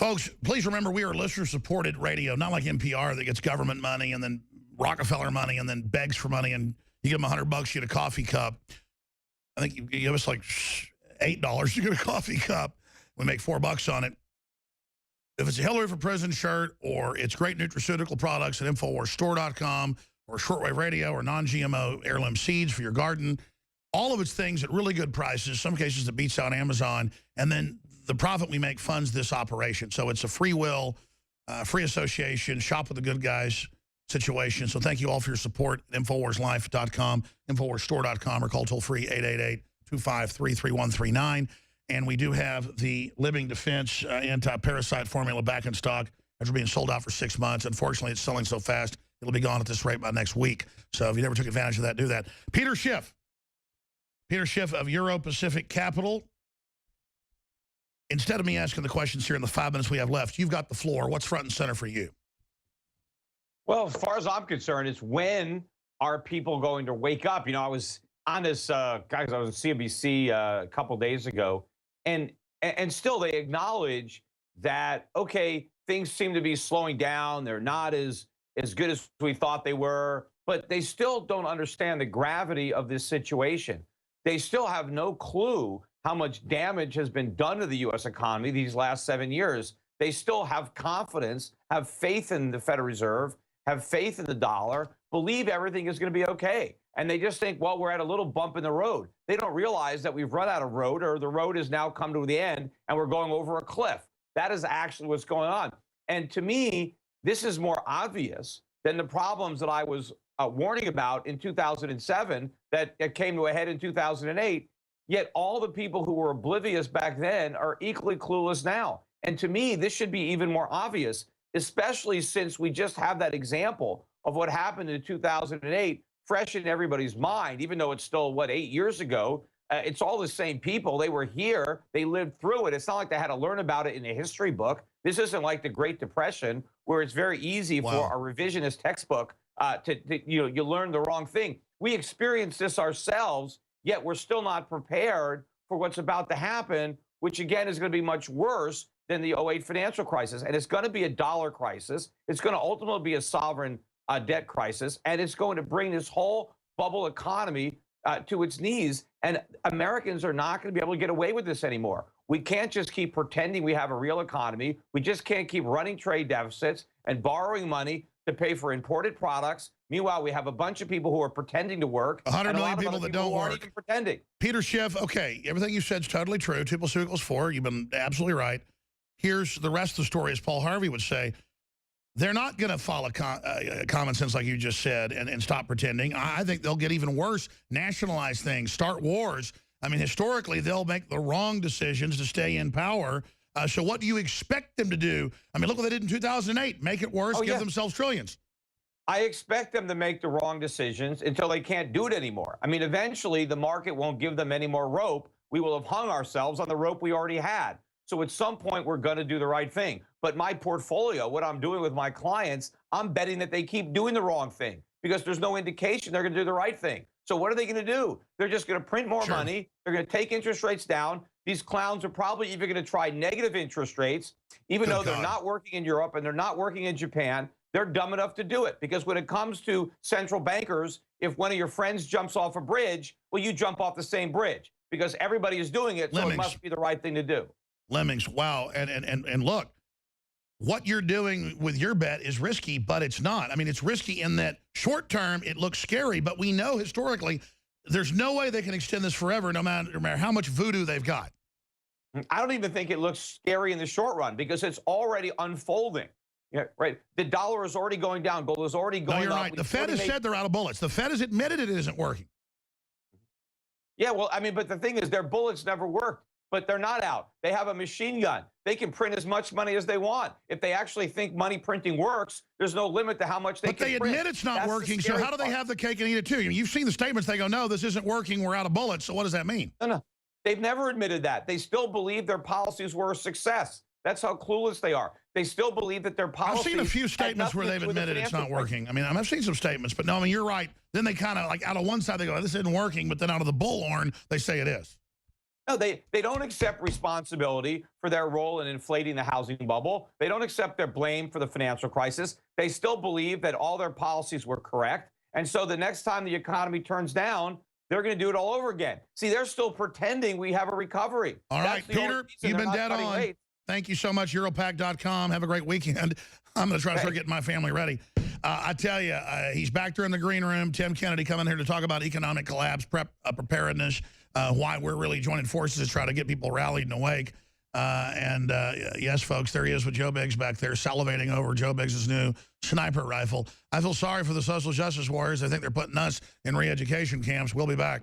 Folks, please remember we are listener-supported radio, not like NPR that gets government money and then Rockefeller money and then begs for money, and you give them $100, you get a coffee cup. I think you give us like $8 to get a coffee cup. We make $4 on it. If it's a Hillary for President shirt or it's great nutraceutical products at InfoWarsStore.com or shortwave radio or non-GMO heirloom seeds for your garden, all of it's things at really good prices, some cases it beats out Amazon, and then the profit we make funds this operation. So it's a free will, free association, shop with the good guys situation. So thank you all for your support at InfoWarsLife.com, InfoWarsStore.com, or call toll-free 888-253-3139. And we do have the Living Defense anti-parasite formula back in stock after being sold out for 6 months. Unfortunately, it's selling so fast, it'll be gone at this rate by next week. So if you never took advantage of that, do that. Peter Schiff of Euro Pacific Capital. Instead of me asking the questions here in the 5 minutes we have left, you've got the floor. What's front and center for you? Well, as far as I'm concerned, it's when are people going to wake up? You know, I was on this, guys, I was on CNBC a couple days ago, and still they acknowledge that, okay, things seem to be slowing down. They're not as good as we thought they were, but they still don't understand the gravity of this situation. They still have no clue how much damage has been done to the U.S. economy these last 7 years. They still have confidence, have faith in the Federal Reserve, have faith in the dollar, believe everything is going to be okay. And they just think, well, we're at a little bump in the road. They don't realize that we've run out of road, or the road has now come to the end and we're going over a cliff. That is actually what's going on. And to me, this is more obvious than the problems that I was warning about in 2007 that came to a head in 2008. Yet all the people who were oblivious back then are equally clueless now. And to me, this should be even more obvious, especially since we just have that example of what happened in 2008 fresh in everybody's mind, even though it's still, 8 years ago. It's all the same people. They were here. They lived through it. It's not like they had to learn about it in a history book. This isn't like the Great Depression, where it's very easy for a revisionist textbook you learn the wrong thing. We experienced this ourselves, yet we're still not prepared for what's about to happen, which again is going to be much worse than the '08 financial crisis. And it's going to be a dollar crisis. It's going to ultimately be a sovereign debt crisis. And it's going to bring this whole bubble economy to its knees. And Americans are not going to be able to get away with this anymore. We can't just keep pretending we have a real economy. We just can't keep running trade deficits and borrowing money to pay for imported products. Meanwhile, we have a bunch of people who are pretending to work. 100 million people that don't work. Even pretending. Peter Schiff, okay, everything you said is totally true. 2 + 2 = 4. You've been absolutely right. Here's the rest of the story, as Paul Harvey would say. They're not going to follow common sense like you just said and stop pretending. I think they'll get even worse, nationalize things, start wars. I mean, historically, they'll make the wrong decisions to stay in power. So what do you expect them to do? I mean, look what they did in 2008. Make it worse, give themselves trillions. I expect them to make the wrong decisions until they can't do it anymore. I mean, eventually, the market won't give them any more rope. We will have hung ourselves on the rope we already had. So at some point, we're going to do the right thing. But my portfolio, what I'm doing with my clients, I'm betting that they keep doing the wrong thing because there's no indication they're going to do the right thing. So what are they going to do? They're just going to print more money. They're going to take interest rates down. These clowns are probably even going to try negative interest rates, even though they're not working in Europe and they're not working in Japan. They're dumb enough to do it because when it comes to central bankers, if one of your friends jumps off a bridge, well, you jump off the same bridge because everybody is doing it, so it must be the right thing to do. Lemmings, wow. And look, what you're doing with your bet is risky, but it's not. I mean, it's risky in that short term, it looks scary, but we know historically there's no way they can extend this forever, no matter how much voodoo they've got. I don't even think it looks scary in the short run because it's already unfolding. Yeah, right. The dollar is already going down. Gold is already going up. No, you're right. The Fed has said they're out of bullets. The Fed has admitted it isn't working. Yeah, well, I mean, but the thing is, their bullets never worked. But they're not out. They have a machine gun. They can print as much money as they want. If they actually think money printing works, there's no limit to how much they can print. But they admit it's not working, so how do they have the cake and eat it too? I mean, you've seen the statements. They go, no, this isn't working. We're out of bullets. So what does that mean? No. They've never admitted that. They still believe their policies were a success. That's how clueless they are. They still believe that their policies... I've seen a few statements where they've admitted it's not working. I mean, I've seen some statements, but no, I mean, you're right. Then they kind of, like, out of one side, they go, this isn't working, but then out of the bullhorn, they say it is. No, they don't accept responsibility for their role in inflating the housing bubble. They don't accept their blame for the financial crisis. They still believe that all their policies were correct. And so the next time the economy turns down, they're going to do it all over again. See, they're still pretending we have a recovery. All right, Peter, you've been dead on. Rates. Thank you so much, Europack.com. Have a great weekend. I'm going to try to start getting my family ready. I tell you, he's back there in the green room. Tim Kennedy coming here to talk about economic collapse, preparedness, why we're really joining forces to try to get people rallied and awake. Yes, folks, there he is with Joe Biggs back there salivating over Joe Biggs' new sniper rifle. I feel sorry for the social justice warriors. I think they're putting us in re-education camps. We'll be back.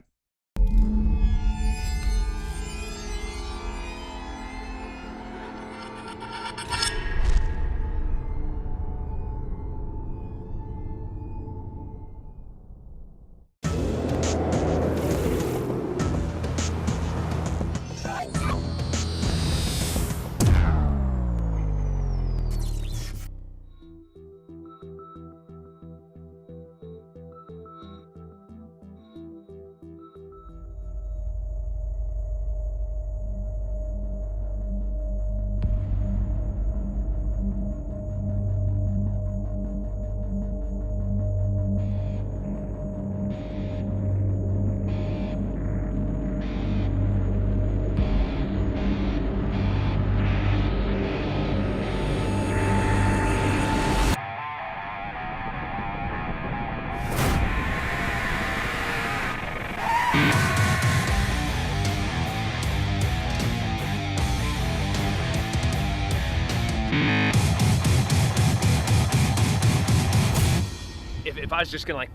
If I was just gonna like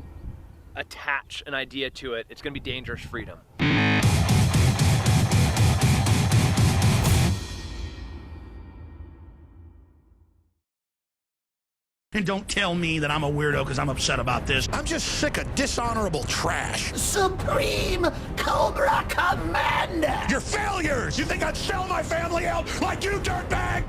attach an idea to it, it's gonna be dangerous freedom. And don't tell me that I'm a weirdo because I'm upset about this. I'm just sick of dishonorable trash. Supreme Cobra Commander! You're failures! You think I'd sell my family out like you, dirtbag?